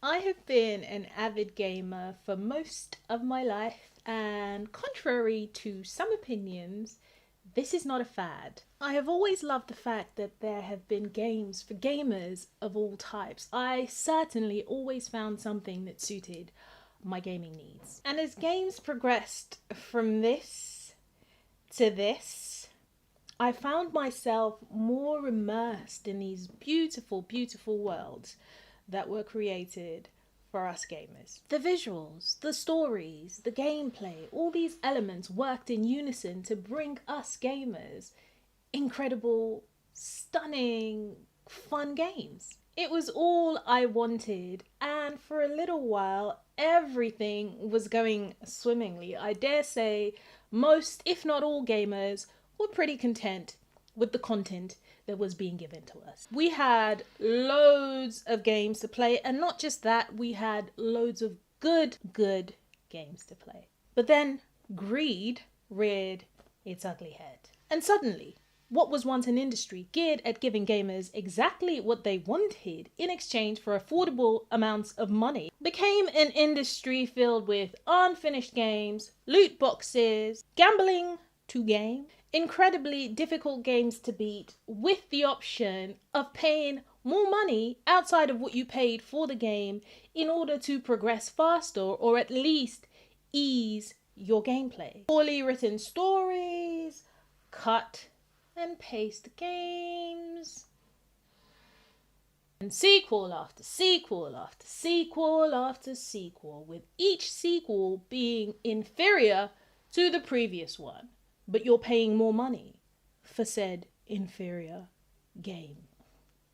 I have been an avid gamer for most of my life, and contrary to some opinions, this is not a fad. I have always loved the fact that there have been games for gamers of all types. I certainly always found something that suited my gaming needs. And as games progressed from this to this, I found myself more immersed in these beautiful, beautiful worlds that were created for us gamers. The visuals, the stories, the gameplay, all these elements worked in unison to bring us gamers incredible, stunning, fun games. It was all I wanted, and for a little while, everything was going swimmingly. I dare say most, if not all, gamers were pretty content with the content that was being given to us. We had loads of games to play, and not just that, we had loads of good games to play. But then greed reared its ugly head. And suddenly, what was once an industry geared at giving gamers exactly what they wanted in exchange for affordable amounts of money became an industry filled with unfinished games, loot boxes, gambling to game, incredibly difficult games to beat, with the option of paying more money outside of what you paid for the game in order to progress faster or at least ease your gameplay. Poorly written stories, cut and paste games, and sequel after sequel after sequel after sequel, with each sequel being inferior to the previous one, but you're paying more money for said inferior game.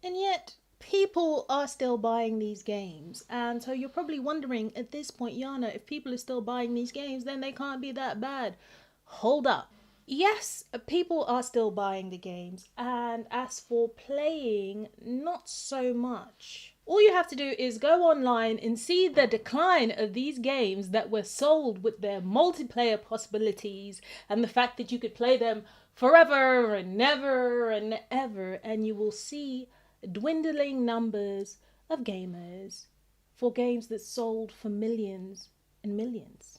And yet people are still buying these games, and so you're probably wondering at this point, Yana, if people are still buying these games, then they can't be that bad. Hold up. Yes, people are still buying the games, and as for playing, not so much. All you have to do is go online and see the decline of these games that were sold with their multiplayer possibilities and the fact that you could play them forever and never and ever, and you will see dwindling numbers of gamers for games that sold for millions and millions.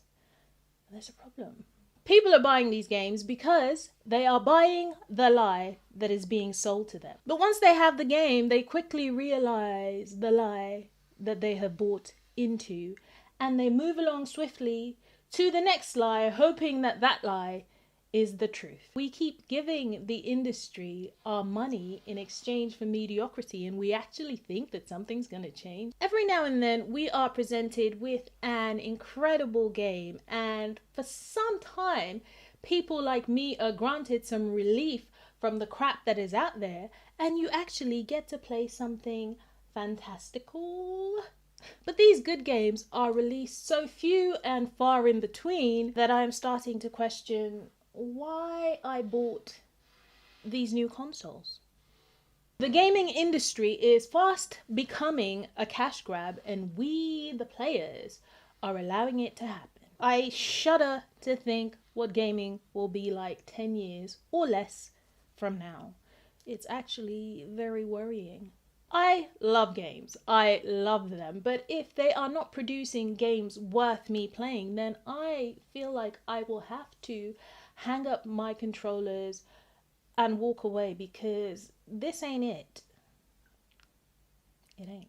There's a problem. People are buying these games because they are buying the lie that is being sold to them. But once they have the game, they quickly realize the lie that they have bought into, and they move along swiftly to the next lie, hoping that that lie is the truth. We keep giving the industry our money in exchange for mediocrity, and we actually think that something's going to change. Every now and then we are presented with an incredible game, and for some time people like me are granted some relief from the crap that is out there, and you actually get to play something fantastical. But these good games are released so few and far in between that I'm starting to question why I bought these new consoles. The gaming industry is fast becoming a cash grab, and we, the players, are allowing it to happen. I shudder to think what gaming will be like 10 years or less from now. It's actually very worrying. I love games, I love them, but if they are not producing games worth me playing, then I feel like I will have to hang up my controllers and walk away, because this ain't it. It ain't.